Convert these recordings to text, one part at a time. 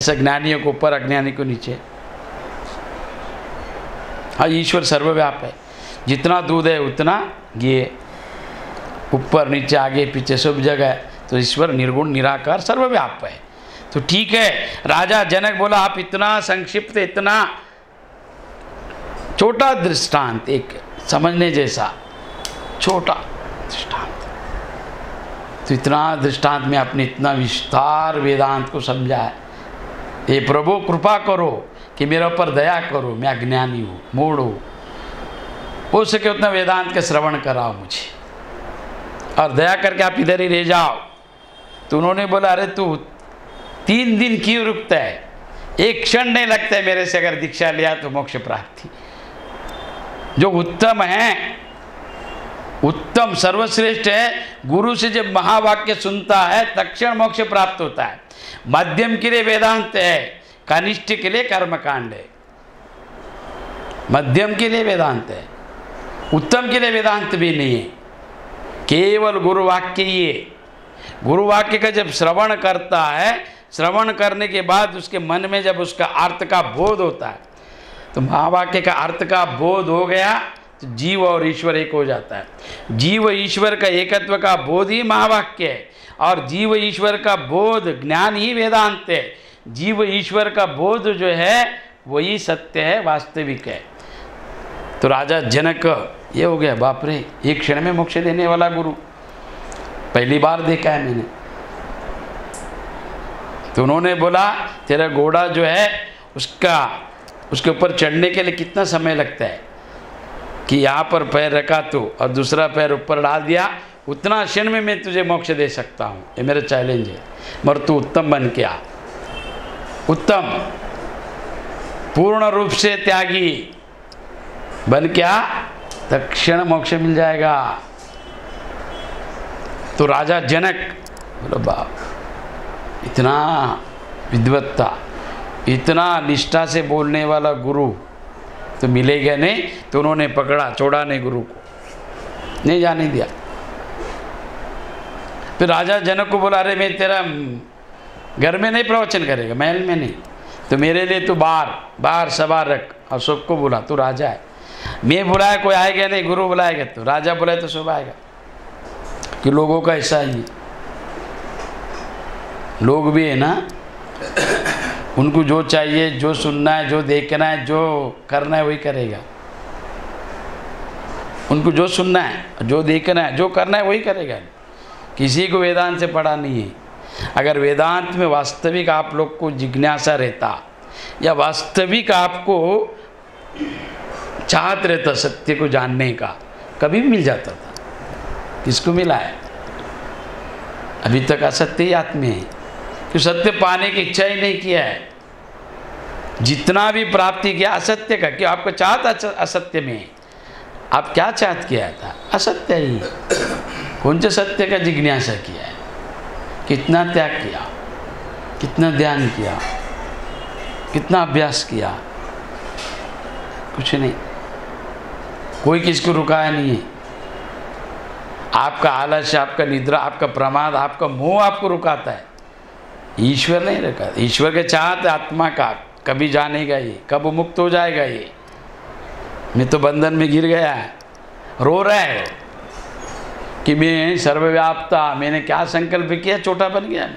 ऐसा ज्ञानियों को ऊपर, अज्ञानी को नीचे। हाँ, ईश्वर सर्वव्याप है, जितना दूध है उतना घी, ऊपर नीचे आगे पीछे सब जगह। तो ईश्वर निर्गुण निराकार सर्वव्याप है। तो ठीक है, राजा जनक बोला आप इतना संक्षिप्त, इतना छोटा दृष्टांत, एक समझने जैसा छोटा दृष्टांत, तो इतना दृष्टांत में आपने इतना विस्तार वेदांत को समझा है। ये प्रभु कृपा करो कि मेरे ऊपर दया करो, मैं अज्ञानी हूँ, मूढ़ हूँ, हो सके उतना वेदांत के श्रवण कराओ मुझे, और दया करके आप इधर ही रह जाओ। तो उन्होंने बोला अरे तू 3 दिन क्यों रुकता है, एक क्षण नहीं लगता है मेरे से अगर दीक्षा लिया तो मोक्ष प्राप्ति। जो उत्तम है, उत्तम सर्वश्रेष्ठ है, गुरु से जब महावाक्य सुनता है तक्षण मोक्ष प्राप्त होता है। मध्यम के लिए वेदांत है, कनिष्ठ के लिए कर्मकांड है। मध्यम के लिए वेदांत है, उत्तम के लिए वेदांत भी नहीं है। केवल गुरुवाक्य ही है। गुरुवाक्य का जब श्रवण करता है, श्रवण करने के बाद उसके मन में जब उसका अर्थ का बोध होता है, तो महावाक्य का अर्थ का बोध हो गया तो जीव और ईश्वर एक हो जाता है। जीव ईश्वर का एकत्व का बोध ही महावाक्य है, और जीव ईश्वर का बोध ज्ञान ही वेदांत है। जीव ईश्वर का बोध जो है वही सत्य है, वास्तविक है। तो राजा जनक ये हो गया, बाप रे, एक क्षण में मोक्ष देने वाला गुरु पहली बार देखा है मैंने। तो उन्होंने बोला तेरा घोड़ा जो है उसके ऊपर चढ़ने के लिए कितना समय लगता है, कि यहाँ पर पैर रखा तो और दूसरा पैर ऊपर डाल दिया, उतना क्षण में मैं तुझे मोक्ष दे सकता हूँ। ये मेरा चैलेंज है, मगर तू उत्तम बन के आ, उत्तम पूर्ण रूप से त्यागी बन के आ, तक्षण मोक्ष मिल जाएगा। तो राजा जनक बोलो बाप, इतना विद्वत्ता, इतना निष्ठा से बोलने वाला गुरु तो मिलेगा नहीं। तो उन्होंने पकड़ा, छोड़ा नहीं गुरु को, नहीं जाने दिया। फिर राजा जनक को बोला अरे मैं तेरा घर में नहीं प्रवचन करेगा, महल में नहीं, तो मेरे लिए तू बाहर सभा रख और सबको बुला, तू राजा है। मैं बुलाया कोई आएगा नहीं, गुरु बुलाएगा, तो राजा बुलाए तो सब आएगा। कि लोगों का ऐसा ही, लोग भी है ना, उनको जो चाहिए, जो सुनना है, जो देखना है, जो करना है वही करेगा। उनको जो सुनना है, जो देखना है, जो करना है वही करेगा। किसी को वेदांत से पढ़ा नहीं है। अगर वेदांत में वास्तविक आप लोग को जिज्ञासा रहता, या वास्तविक आपको चाहत रहता सत्य को जानने का, कभी भी मिल जाता था। किसको मिला है? अभी तक असत्य ही आत्मा है, कि सत्य पाने की इच्छा ही नहीं किया है। जितना भी प्राप्ति किया असत्य का, कि आपको चाहत असत्य में, आप क्या चाहत किया था? असत्य ही। कौन से सत्य का जिज्ञासा किया है? कितना त्याग किया, कितना ध्यान किया, कितना अभ्यास किया? कुछ नहीं। कोई किसको रुकाया नहीं है। आपका आलस्य, आपका निद्रा, आपका प्रमाद, आपका मोह आपको रुकाता है, ईश्वर नहीं रुका। ईश्वर के चाहत आत्मा का कभी जानेगा ये, कब मुक्त हो जाएगा ये। मैं तो बंधन में गिर गया है, रो रहा है कि मैं सर्वव्याप्ता, मैंने क्या संकल्प किया, छोटा बन गया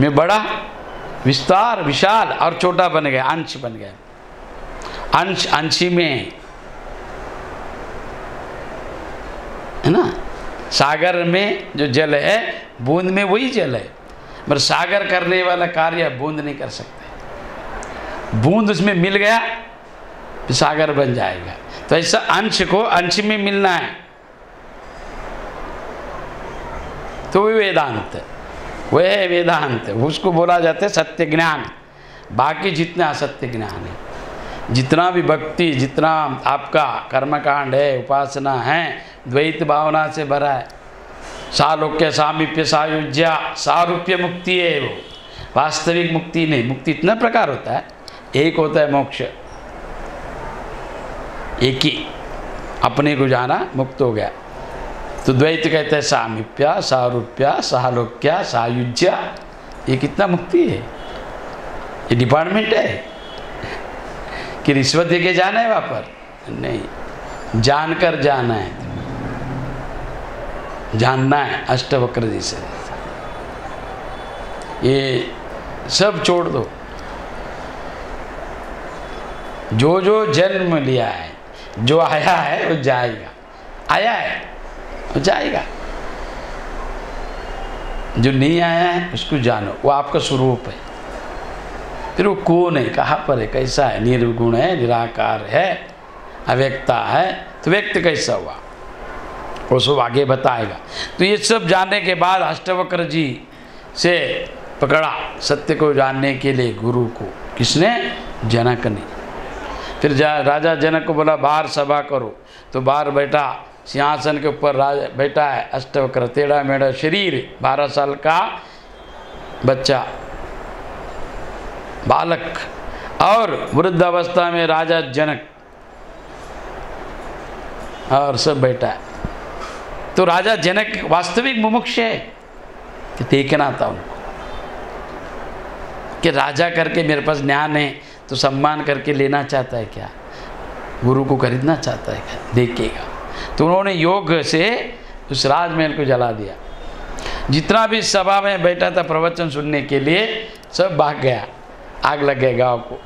मैं बड़ा विस्तार विशाल और छोटा बन गया, अंश बन गया। अंश अंशी में है ना, सागर में जो जल है, बूंद में वही जल है, पर सागर करने वाला कार्य बूंद नहीं कर सकते। बूंद उसमें मिल गया तो सागर बन जाएगा। तो ऐसा अंश को अंश में मिलना है, तो वही वेदांत, वह है वेदांत। उसको बोला जाता है सत्य ज्ञान। बाकी जितना असत्य ज्ञान है, जितना भी भक्ति, जितना आपका कर्मकांड है, उपासना है, द्वैत भावना से भरा है, सालोक्य, सामीप्य, सायुज्या, सारूप्य मुक्ति है वो, वास्तविक मुक्ति नहीं। मुक्ति इतना प्रकार होता है, एक होता है मोक्ष, एक ही, अपने को जाना, मुक्त हो गया। तो द्वैत कहते हैं सामीप्य, सारूप्य, सालोक्य, सायुज्य, ये कितना मुक्ति है? ये डिपार्टमेंट है कि रिश्वत दे के जाना है वहाँ पर? नहीं, जानकर जाना है, जानना है अष्टवक्र जी से। ये सब छोड़ दो। जो जो जन्म लिया है, जो आया है वो जाएगा, आया है वो जाएगा। जो नहीं आया है उसको जानो, वो आपका स्वरूप है। फिर वो कौन है, कहाँ पर है, कैसा है, निर्गुण है, निराकार है, अव्यक्ता है, तो व्यक्त कैसा हुआ वो सब आगे बताएगा। तो ये सब जानने के बाद अष्टवक्र जी से पकड़ा सत्य को जानने के लिए गुरु को। किसने? जनक ने। फिर राजा जनक को बोला बाहर सभा करो, तो बाहर बैठा, सिंहासन के ऊपर राजा बैठा है अष्टवक्र, टेढ़ा मेढ़ा शरीर, 12 साल का बच्चा, बालक, और वृद्ध अवस्था में राजा जनक, और सब बैठा है। तो राजा जनक वास्तविक मुमुक्ष है कि देखना था उनको कि राजा करके मेरे पास ज्ञान है तो सम्मान करके लेना चाहता है क्या, गुरु को खरीदना चाहता है क्या, देखेगा। तो उन्होंने योग से उस राजमहल को जला दिया। जितना भी सभा में बैठा था प्रवचन सुनने के लिए सब भाग गया, आग लग गया गांव को,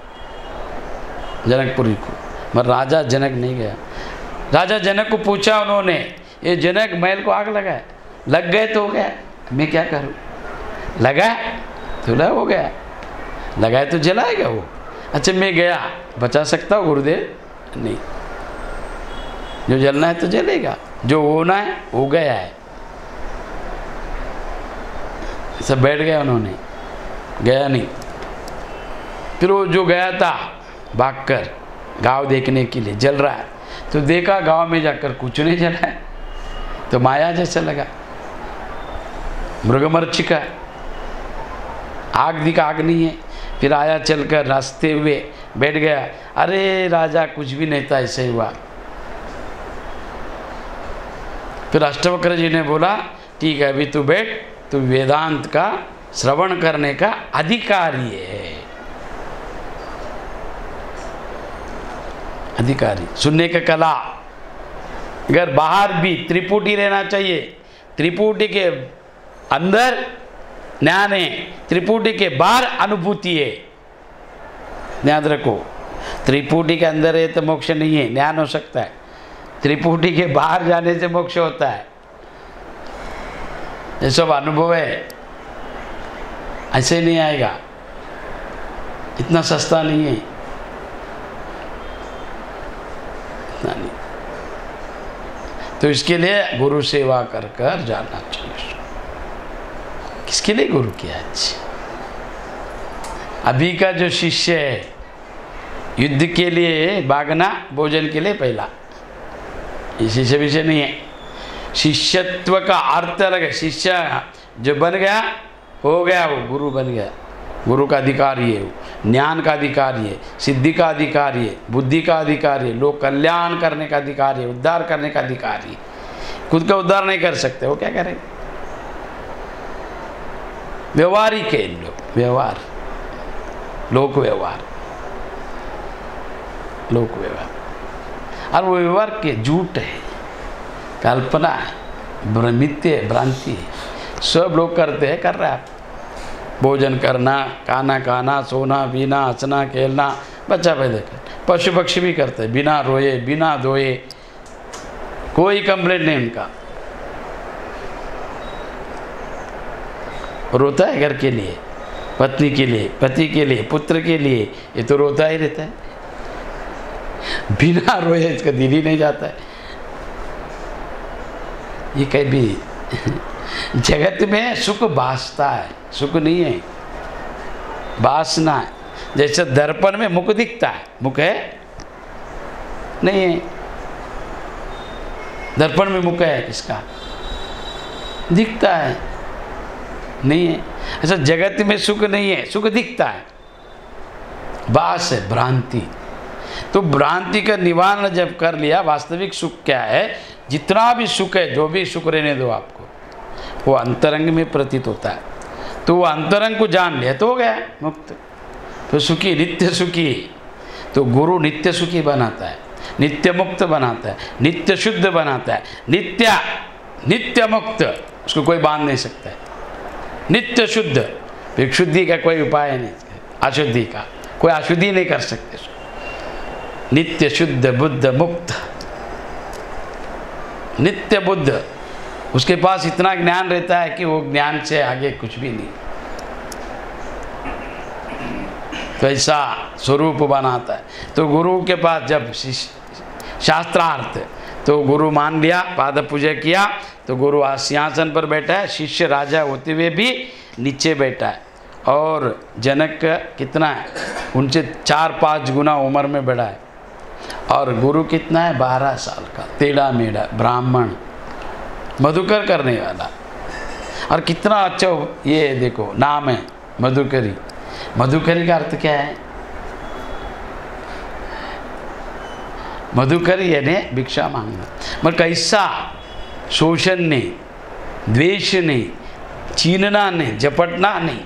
जनकपुरी को, मगर राजा जनक नहीं गया। राजा जनक को पूछा उन्होंने, ये जनक महल को आग लगाए, लग गए तो हो गया, मैं क्या करूं? लगा तो हो गया, लगाए तो जलाएगा वो। अच्छा मैं गया, बचा सकता हूँ गुरुदेव? नहीं, जो जलना है तो जलेगा, जो होना है हो गया है। सब बैठ गए, उन्होंने गया नहीं। फिर वो जो गया था भागकर गांव देखने के लिए, जल रहा है, तो देखा गांव में जाकर कुछ नहीं जला है, तो माया जैसा लगा, मृगमरीचिका, आग दिखा, आग नहीं है। फिर आया चलकर रास्ते हुए बैठ गया, अरे राजा कुछ भी नहीं था, ऐसे हुआ। फिर अष्टवक्र जी ने बोला ठीक है अभी तू बैठ, तू वेदांत का श्रवण करने का अधिकारी है, अधिकारी, सुनने का कला। अगर बाहर भी त्रिपुटी रहना चाहिए, त्रिपुटी के अंदर ज्ञान है, त्रिपुटी के बाहर अनुभूति है, ध्यान रखो। त्रिपुटी के अंदर है तो मोक्ष नहीं है, ज्ञान हो सकता है, त्रिपुटी के बाहर जाने से मोक्ष होता है। ये सब अनुभव है, ऐसे नहीं आएगा, इतना सस्ता नहीं है, इतना नहीं। तो इसके लिए गुरु सेवा कर कर जाना चाहिए। किसके लिए गुरु किया? अभी का जो शिष्य है, युद्ध के लिए भागना, भोजन के लिए पहला, ये शिष्य विषय नहीं है। शिष्यत्व का अर्थ अलग है। शिष्य जो बन गया हो गया, वो गुरु बन गया, गुरु का अधिकारी है, वो ज्ञान का अधिकारी है, सिद्धि का अधिकारी है, बुद्धि का अधिकारी है, लोक कल्याण करने का अधिकारी है, उद्धार करने का अधिकारी है। खुद का उद्धार नहीं कर सकते, वो क्या करेंगे? व्यवहारिक है लोग, व्यवहार, लोक व्यवहार, लोक व्यवहार। और वो व्यवहार के झूठ है, कल्पना है, मिथ्य है, भ्रांति है। सब लोग करते हैं, कर रहे हैं। भोजन करना, खाना खाना, सोना पीना, हंसना खेलना, बच्चा पैदा कर, पशु पक्षी भी करते हैं, बिना रोए बिना धोए, कोई कंप्लेंट नहीं उनका। रोता है घर के लिए, पत्नी के लिए, पति के लिए, पुत्र के लिए, ये तो रोता ही रहता है, बिना रोए इसका दिल ही नहीं जाता है। ये कभी जगत में सुख भासता है, सुख नहीं है, वासना है। जैसे दर्पण में मुख दिखता है, मुख है नहीं है, दर्पण में मुख है किसका? दिखता है नहीं है। ऐसा जगत में सुख नहीं है, सुख दिखता है, वास है, भ्रांति। तो भ्रांति का निवारण जब कर लिया, वास्तविक सुख क्या है? जितना भी सुख है, जो भी सुख रहने दो आपको, वो अंतरंग में प्रतीत होता है। तो वो अंतरंग को जान लिया तो हो गया मुक्त। तो सुखी, नित्य सुखी। तो गुरु नित्य सुखी बनाता है, नित्य मुक्त बनाता है, नित्य शुद्ध बनाता है, नित्य मुक्त, उसको कोई बांध नहीं सकता है। नित्य शुद्ध, फिर शुद्धि का कोई उपाय नहीं, अशुद्धि का कोई अशुद्धि नहीं कर सकते उसको। नित्य शुद्ध बुद्ध मुक्त, नित्य बुद्ध, उसके पास इतना ज्ञान रहता है कि वो ज्ञान से आगे कुछ भी नहीं। तो ऐसा स्वरूप बनाता है। तो गुरु के पास जब शास्त्रार्थ, तो गुरु मान लिया, पाद पूजा किया, तो गुरु सिंहासन पर बैठा है, शिष्य राजा होते हुए भी नीचे बैठा है। और जनक कितना है, उनसे 4-5 गुना उम्र में बड़ा है। और गुरु कितना है, 12 साल का, टेढ़ा मेढ़ा ब्राह्मण, मधुकर करने वाला। और कितना अच्छा ये देखो नाम है मधुकरी। मधुकरी का अर्थ क्या है? मधुकरी यानी भिक्षा मांगना। मगर कैसा शोषण नहीं, द्वेष नहीं, छीनना नहीं, झपटना नहीं।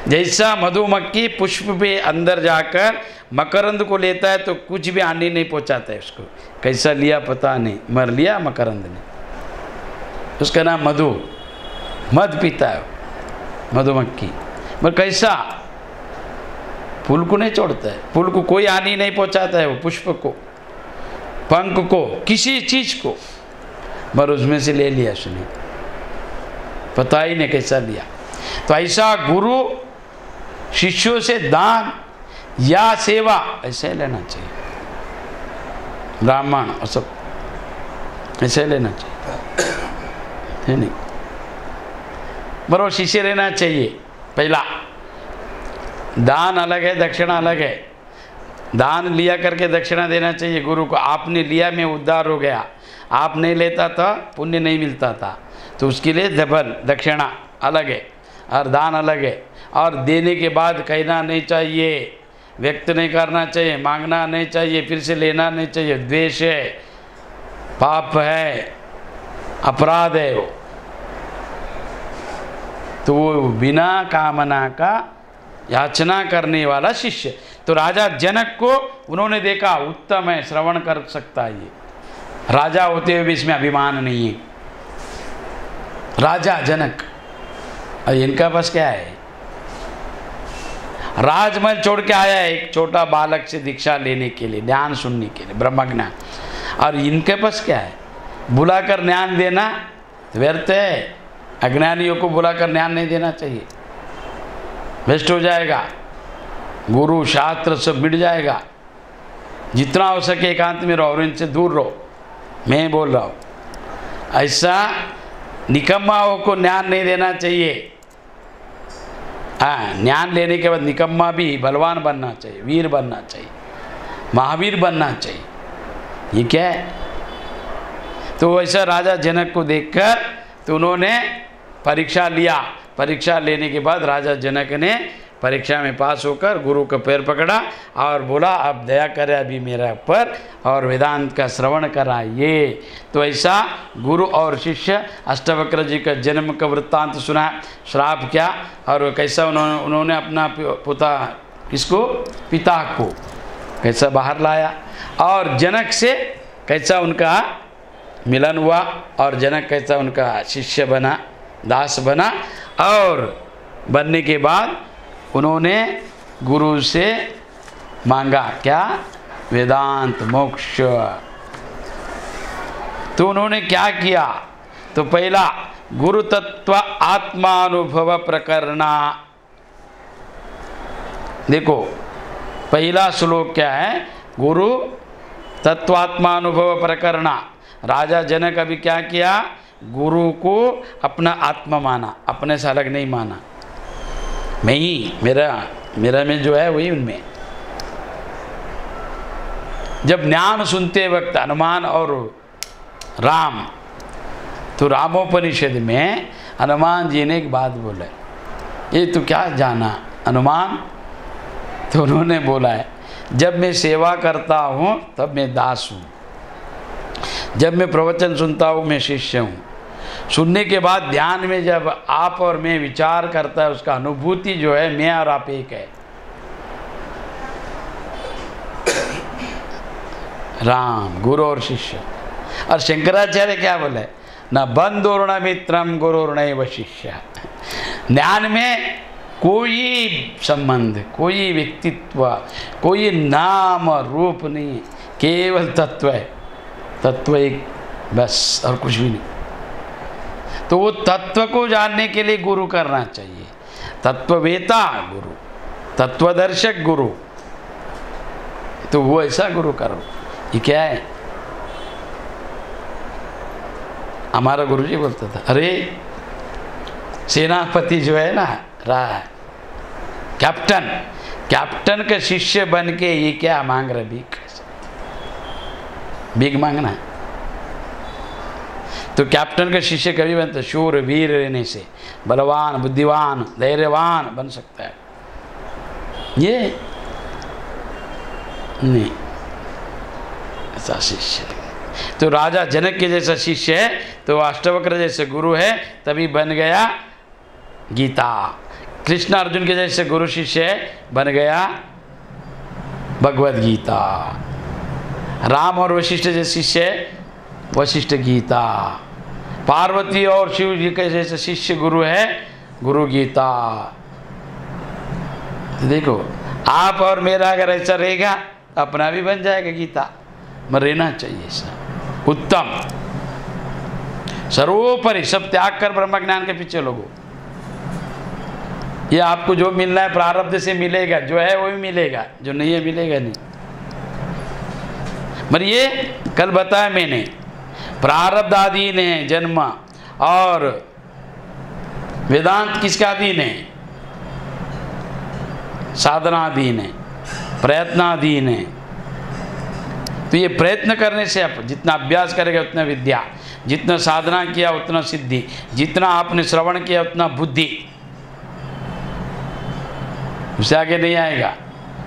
जैसा मधुमक्खी पुष्प पे अंदर जाकर मकरंद को लेता है तो कुछ भी हानि नहीं पहुंचाता है उसको। कैसा लिया पता नहीं, मर लिया मकरंद ने, उसका नाम मधु, मध पीता है मधुमक्खी। मगर कैसा फूल को नहीं छोड़ता है, फूल को कोई हानि नहीं पहुंचाता है, वो पुष्प को, पंख को, किसी चीज को, मगर उसमें से ले लिया उसने, पता ही नहीं कैसा लिया। तो ऐसा गुरु शिष्यों से दान या सेवा ऐसे लेना चाहिए, ब्राह्मण और सब ऐसे लेना चाहिए, है नहीं? बराबर शिष्य रहना चाहिए। पहला दान अलग है, दक्षिणा अलग है। दान लिया करके दक्षिणा देना चाहिए गुरु को। आपने लिया, मैं उद्धार हो गया, आप नहीं लेता था पुण्य नहीं मिलता था, तो उसके लिए डबल दक्षिणा अलग है और दान अलग है। और देने के बाद कहना नहीं चाहिए, व्यक्त नहीं करना चाहिए, मांगना नहीं चाहिए, फिर से लेना नहीं चाहिए। द्वेष है, पाप है, अपराध है वो। तो वो बिना कामना का याचना करने वाला शिष्य। तो राजा जनक को उन्होंने देखा उत्तम है, श्रवण कर सकता है, ये राजा होते हुए भी इसमें अभिमान नहीं है। राजा जनक, और इनका बस क्या है, राजमहल छोड़ के आया है एक छोटा बालक से दीक्षा लेने के लिए, ज्ञान सुनने के लिए, ब्रह्म ज्ञान। और इनके पास क्या है, बुलाकर ज्ञान देना व्यर्थ है। अज्ञानियों को बुलाकर ज्ञान नहीं देना चाहिए, वेस्ट हो जाएगा, गुरु शास्त्र सब मिट जाएगा। जितना हो सके एकांत में रहो और इनसे दूर रहो, मैं बोल रहा हूँ। ऐसा निकम्माओं को ज्ञान नहीं देना चाहिए। हाँ, ज्ञान लेने के बाद निकम्मा भी बलवान बनना चाहिए, वीर बनना चाहिए, महावीर बनना चाहिए। ये क्या है? तो ऐसा राजा जनक को देखकर तो उन्होंने परीक्षा लिया। परीक्षा लेने के बाद राजा जनक ने परीक्षा में पास होकर गुरु का पैर पकड़ा और बोला, अब दया करे अभी मेरा ऊपर और वेदांत का श्रवण कराइए। तो ऐसा गुरु और शिष्य अष्टवक्र जी का जन्म का वृत्तांत सुना, श्राप क्या और कैसा उन्होंने अपना पिता को कैसा बाहर लाया और जनक से कैसा उनका मिलन हुआ और जनक कैसा उनका शिष्य बना, दास बना। और बनने के बाद उन्होंने गुरु से मांगा क्या, वेदांत मोक्ष। तो उन्होंने क्या किया, तो पहला गुरु तत्व आत्मानुभव प्रकरण। देखो पहला श्लोक क्या है, गुरु तत्वात्मानुभव प्रकरण। राजा जनक अभी क्या किया, गुरु को अपना आत्मा माना, अपने से अलग नहीं माना। मैं ही मेरा में जो है वही उनमें। जब ज्ञान सुनते वक्त हनुमान और राम, तो रामोपनिषद में हनुमान जी ने एक बात बोला, ये तो क्या जाना हनुमान? तो उन्होंने बोला है, जब मैं सेवा करता हूँ तब मैं दास हूँ, जब मैं प्रवचन सुनता हूँ मैं शिष्य हूँ, सुनने के बाद ध्यान में जब आप और मैं विचार करता है, उसका अनुभूति जो है मैं और आप एक है। राम गुरु और शिष्य। और शंकराचार्य क्या बोले, न बंधुर्न मित्रम गुरुर्नैव शिष्य। ज्ञान में कोई संबंध, कोई व्यक्तित्व, कोई नाम रूप नहीं, केवल तत्व है। तत्व एक बस, और कुछ भी नहीं। तो वो तत्व को जानने के लिए गुरु करना चाहिए। तत्ववेता गुरु, तत्वदर्शक गुरु, तो वो ऐसा गुरु करो। ये क्या है, हमारा गुरुजी बोलता था, अरे सेनापति जो है ना रहा है, कैप्टन का शिष्य बन के ये क्या मांग रहे, भीख मांगना। तो कैप्टन का शिष्य कभी बनता, शूर वीर रहने से बलवान, बुद्धिवान, धैर्यवान बन सकता है। ये नहीं, ऐसा शिष्य। तो राजा जनक के जैसा शिष्य है, तो अष्टवक्र जैसे गुरु है, तभी बन गया गीता। कृष्ण अर्जुन के जैसे गुरु शिष्य है, बन गया भगवद गीता। राम और वशिष्ठ जैसे शिष्य है, वशिष्ठ गीता। पार्वती और शिव जी के जैसे शिष्य गुरु है, गुरु गीता। देखो आप और मेरा अगर ऐसा रहेगा, अपना भी बन जाएगा गीता। मर रहना चाहिए ऐसा उत्तम। सर्वोपरि सब त्याग कर ब्रह्म ज्ञान के पीछे लोगों। ये आपको जो मिलना है प्रारब्ध से मिलेगा, जो है वो भी मिलेगा, जो नहीं है मिलेगा नहीं। मगर ये कल बताया मैंने, प्रारब्ध अधीन है जन्म, और वेदांत किसका अधीन है, साधनाधीन है, प्रयत्नाधीन है। तो ये प्रयत्न करने से आप जितना अभ्यास करेगा उतना विद्या, जितना साधना किया उतना सिद्धि, जितना आपने श्रवण किया उतना बुद्धि। उससे आगे नहीं आएगा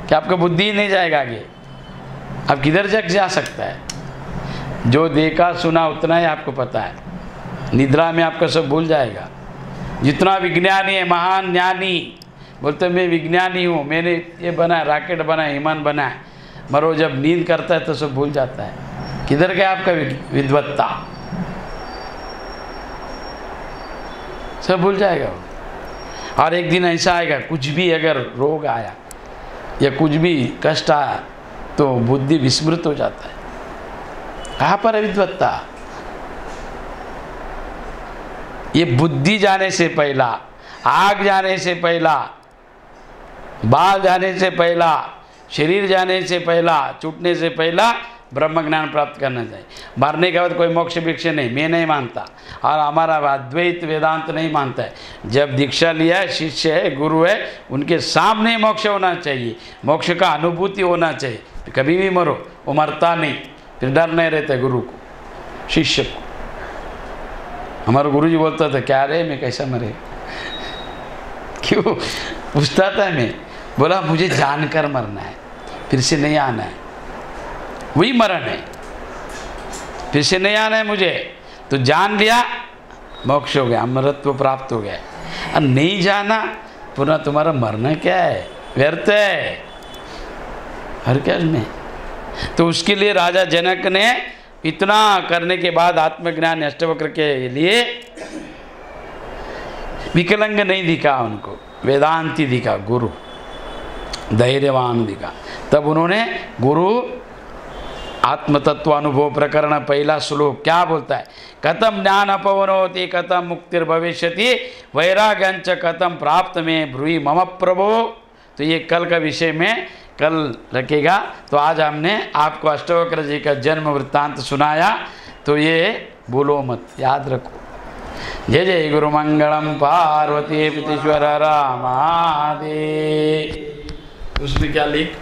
कि आपका बुद्धि ही नहीं जाएगा आगे। अब किधर जा सकता है, जो देखा सुना उतना ही आपको पता है। निद्रा में आपका सब भूल जाएगा। जितना विज्ञानी है, महान ज्ञानी बोलते मैं विज्ञानी हूँ, मैंने ये बनाया, रॉकेट बनाया, विमान बनाया, मरो जब नींद करता है तो सब भूल जाता है। किधर गया आपका विद्वत्ता, सब भूल जाएगा वो। और एक दिन ऐसा आएगा, कुछ भी अगर रोग आया या कुछ भी कष्ट आया तो बुद्धि विस्मृत हो जाता है। कहाँ पर है विद्वत्ता? ये बुद्धि जाने से पहला, आग जाने से पहला, बाल जाने से पहला, शरीर जाने से पहला, छूटने से पहला ब्रह्म ज्ञान प्राप्त करना चाहिए। मरने के बाद कोई मोक्ष भिक्ष नहीं, मैं नहीं मानता, और हमारा अद्वैत वेदांत नहीं मानता है। जब दीक्षा लिया है, शिष्य है, गुरु है, उनके सामने मोक्ष होना चाहिए, मोक्ष का अनुभूति होना चाहिए। कभी भी मरो, वो मरता नहीं, फिर डर नहीं रहता गुरु को, शिष्य को। हमारा गुरु जी बोलता था, क्या रे मैं कैसा मरे, क्यों पूछता था मैं, बोला मुझे जानकर मरना है, फिर से नहीं आना है, वही मरण है, फिर से नहीं आना है मुझे। तो जान लिया, मोक्ष हो गया, अमरत्व प्राप्त हो गया। और नहीं जाना, पुनः तुम्हारा मरना क्या है, व्यर्थ है हर क्या में। तो उसके लिए राजा जनक ने इतना करने के बाद आत्मज्ञान अष्टवक्र के लिए विकलांग नहीं दिखा, उनको वेदांती दिखा, गुरु धैर्यवान दिखा। तब उन्होंने गुरु आत्मतत्व अनुभव प्रकरण पहला श्लोक क्या बोलता है, कथम ज्ञान अपवनोति कथम मुक्तिर्भविष्यति वैराग्यंच कथम प्राप्त में ब्रूहि मम प्रभो। तो ये कल का विषय में कल रखेगा। तो आज हमने आपको अष्टवक्र जी का जन्म वृत्तांत सुनाया, तो ये भूलो मत, याद रखो। जय जय गुरु मंगलम पार्वती पीतेश्वर रामादे। उसमें क्या लिख